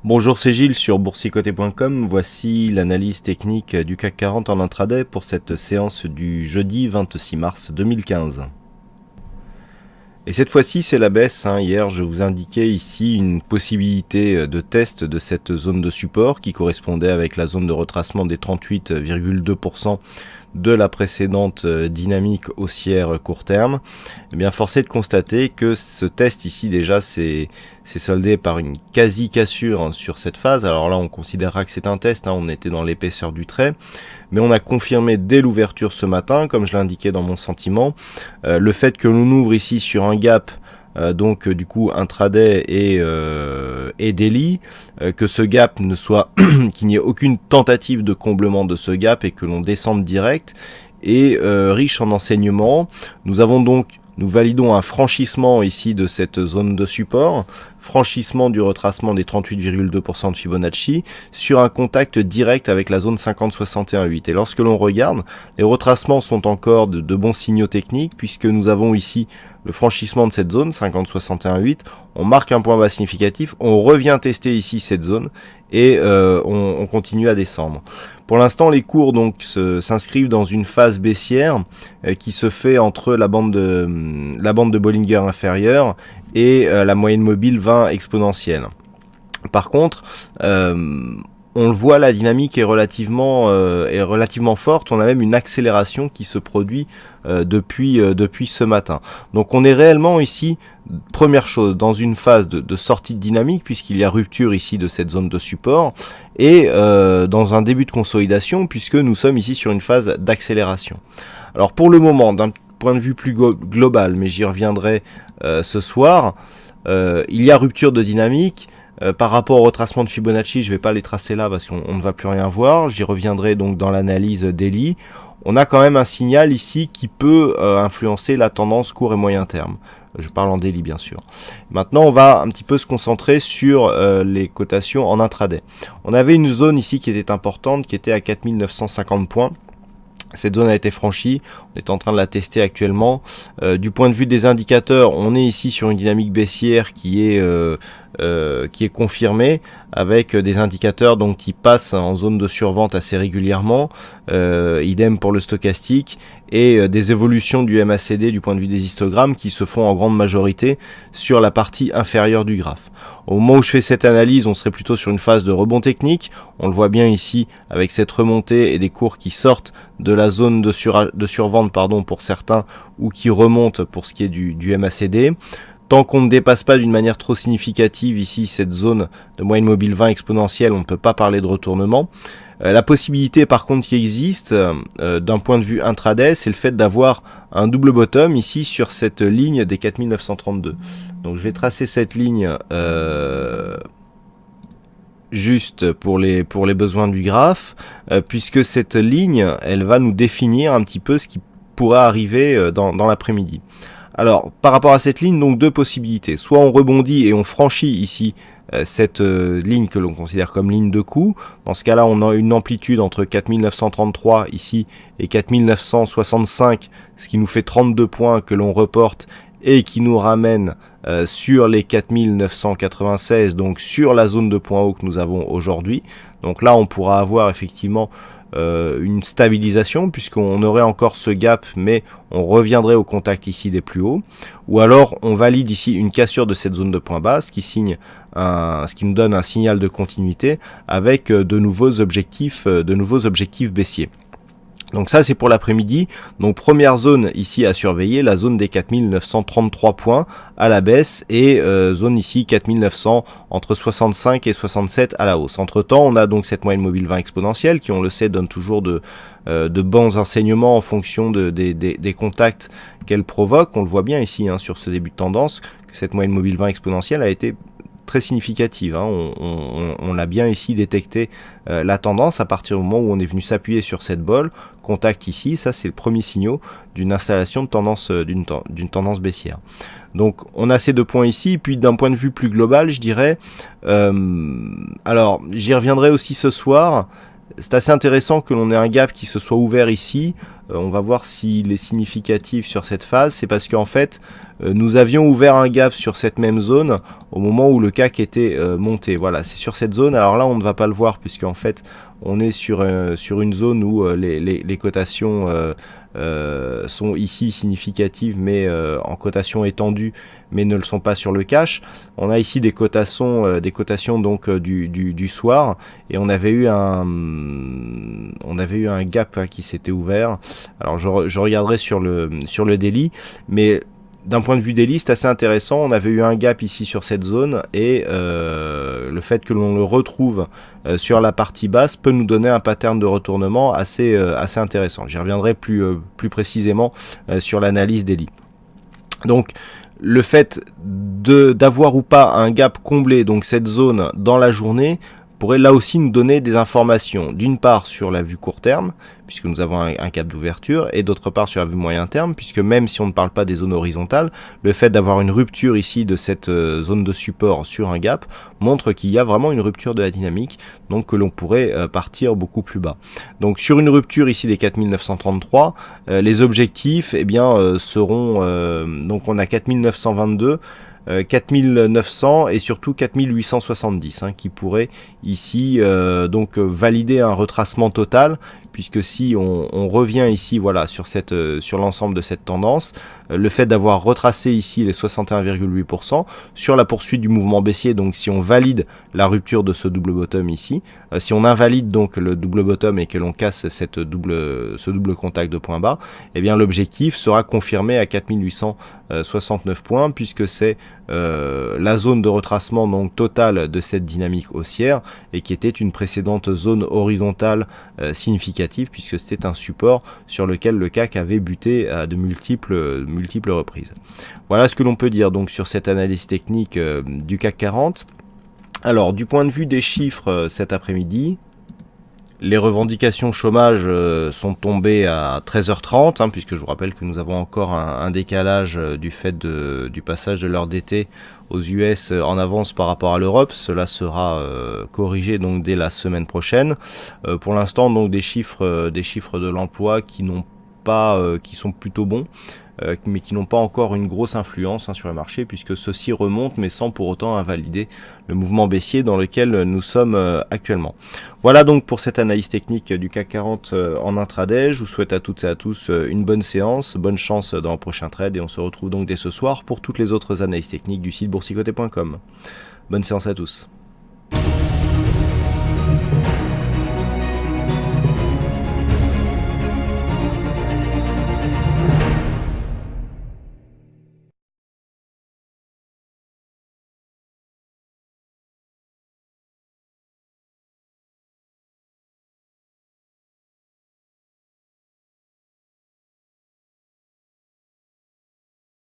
Bonjour, c'est Gilles sur boursicoté.com. Voici l'analyse technique du CAC 40 en intraday pour cette séance du jeudi 26 mars 2015. Et cette fois-ci, c'est la baisse. Hier, je vous indiquais ici une possibilité de test de cette zone de support qui correspondait avec la zone de retracement des 38,2% de la précédente dynamique haussière court terme. Eh bien, force est de constater que ce test ici déjà s'est soldé par une quasi-cassure sur cette phase. Alors là, on considérera que c'est un test, on était dans l'épaisseur du trait, mais on a confirmé dès l'ouverture ce matin, comme je l'indiquais dans mon sentiment, le fait que l'on ouvre ici sur un gap donc du coup intraday et daily, que ce gap ne soit qu'il n'y ait aucune tentative de comblement de ce gap et que l'on descende direct et riche en enseignements. Nous validons un franchissement ici de cette zone de support, franchissement du retracement des 38,2% de Fibonacci sur un contact direct avec la zone 50-61,8. Et lorsque l'on regarde, les retracements sont encore de bons signaux techniques puisque nous avons ici le franchissement de cette zone 50-61,8, on marque un point bas significatif, on revient tester ici cette zone et on continue à descendre. Pour l'instant, les cours donc s'inscrivent dans une phase baissière qui se fait entre la bande de Bollinger inférieure et la moyenne mobile 20 exponentielle. Par contre, on le voit, la dynamique est relativement forte. On a même une accélération qui se produit depuis ce matin. Donc on est réellement ici, première chose, dans une phase de sortie de dynamique puisqu'il y a rupture ici de cette zone de support et dans un début de consolidation puisque nous sommes ici sur une phase d'accélération. Alors pour le moment, d'un point de vue plus global, mais j'y reviendrai ce soir, il y a rupture de dynamique. Par rapport au retracement de Fibonacci, je ne vais pas les tracer là parce qu'on ne va plus rien voir. J'y reviendrai donc dans l'analyse daily. On a quand même un signal ici qui peut influencer la tendance court et moyen terme. Je parle en daily bien sûr. Maintenant, on va un petit peu se concentrer sur les cotations en intraday. On avait une zone ici qui était importante, qui était à 4950 points. Cette zone a été franchie, on est en train de la tester actuellement. Du point de vue des indicateurs, on est ici sur une dynamique baissière qui est confirmée avec des indicateurs donc qui passent en zone de survente assez régulièrement. Idem pour le stochastique et des évolutions du MACD du point de vue des histogrammes qui se font en grande majorité sur la partie inférieure du graphe. Au moment où je fais cette analyse, on serait plutôt sur une phase de rebond technique. On le voit bien ici avec cette remontée et des cours qui sortent de la zone de survente pour certains ou qui remontent pour ce qui est du MACD. Tant qu'on ne dépasse pas d'une manière trop significative ici cette zone de moyenne mobile 20 exponentielle, on ne peut pas parler de retournement. La possibilité par contre qui existe d'un point de vue intraday, c'est le fait d'avoir un double bottom ici sur cette ligne des 4932. Donc je vais tracer cette ligne juste pour les besoins du graphe, puisque cette ligne, elle va nous définir un petit peu ce qui pourra arriver dans l'après-midi. Alors, par rapport à cette ligne, donc deux possibilités. Soit on rebondit et on franchit ici cette ligne que l'on considère comme ligne de coup. Dans ce cas-là, on a une amplitude entre 4933 ici et 4965, ce qui nous fait 32 points que l'on reporte et qui nous ramène sur les 4996, donc sur la zone de points hauts que nous avons aujourd'hui. Donc là, on pourra avoir effectivement une stabilisation puisqu'on aurait encore ce gap, mais on reviendrait au contact ici des plus hauts. Ou alors, on valide ici une cassure de cette zone de point bas, ce qui nous donne un signal de continuité avec de nouveaux objectifs baissiers. Donc ça c'est pour l'après-midi. Donc première zone ici à surveiller, la zone des 4933 points à la baisse et zone ici 4900 entre 65 et 67 à la hausse. Entre temps on a donc cette moyenne mobile 20 exponentielle qui, on le sait, donne toujours de bons enseignements en fonction des contacts qu'elle provoque. On le voit bien ici sur ce début de tendance que cette moyenne mobile 20 exponentielle a été très significative. On l'a bien ici détecté la tendance à partir du moment où on est venu s'appuyer sur cette bolle, contact ici, ça c'est le premier signal d'une installation de tendance d'une tendance baissière. Donc on a ces deux points ici, puis d'un point de vue plus global, je dirais, alors j'y reviendrai aussi ce soir, c'est assez intéressant que l'on ait un gap qui se soit ouvert ici. On va voir s'il est significatif sur cette phase. C'est parce qu'en fait, nous avions ouvert un gap sur cette même zone au moment où le CAC était monté. Voilà, c'est sur cette zone. Alors là, on ne va pas le voir puisqu'en fait, on est sur une zone où les cotations sont ici significatives, mais en cotation étendue, mais ne le sont pas sur le cash. On a ici des cotations donc du soir, et on avait eu un gap qui s'était ouvert. Alors je regarderai sur le daily, mais d'un point de vue daily, c'est assez intéressant. On avait eu un gap ici sur cette zone, et le fait que l'on le retrouve sur la partie basse peut nous donner un pattern de retournement assez intéressant. J'y reviendrai plus précisément sur l'analyse daily. Donc le fait d'avoir ou pas un gap comblé, donc cette zone dans la journée, pourrait là aussi nous donner des informations, d'une part sur la vue court terme, puisque nous avons un cap d'ouverture, et d'autre part sur la vue moyen terme, puisque même si on ne parle pas des zones horizontales, le fait d'avoir une rupture ici de cette zone de support sur un gap montre qu'il y a vraiment une rupture de la dynamique, donc que l'on pourrait partir beaucoup plus bas. Donc sur une rupture ici des 4933, les objectifs seront, donc on a 4922, 4900 et surtout 4870 qui pourrait ici donc valider un retracement total, puisque si on revient ici voilà sur l'ensemble de cette tendance, le fait d'avoir retracé ici les 61,8% sur la poursuite du mouvement baissier, donc si on valide la rupture de ce double bottom ici, si on invalide donc le double bottom et que l'on casse ce double contact de point bas, eh bien l'objectif sera confirmé à 4869 points, puisque c'est la zone de retracement donc totale de cette dynamique haussière, et qui était une précédente zone horizontale significative, puisque c'était un support sur lequel le CAC avait buté à de multiples reprises. Voilà ce que l'on peut dire donc sur cette analyse technique du CAC 40. Alors du point de vue des chiffres cet après-midi, les revendications chômage sont tombées à 13h30, puisque je vous rappelle que nous avons encore un décalage du fait du passage de l'heure d'été aux US en avance par rapport à l'Europe. Cela sera corrigé donc dès la semaine prochaine. Pour l'instant, donc des chiffres de l'emploi qui sont plutôt bons, mais qui n'ont pas encore une grosse influence sur le marché, puisque ceux-ci remontent, mais sans pour autant invalider le mouvement baissier dans lequel nous sommes actuellement. Voilà donc pour cette analyse technique du CAC 40 en intraday. Je vous souhaite à toutes et à tous une bonne séance, bonne chance dans le prochain trade, et on se retrouve donc dès ce soir pour toutes les autres analyses techniques du site boursicoté.com. Bonne séance à tous.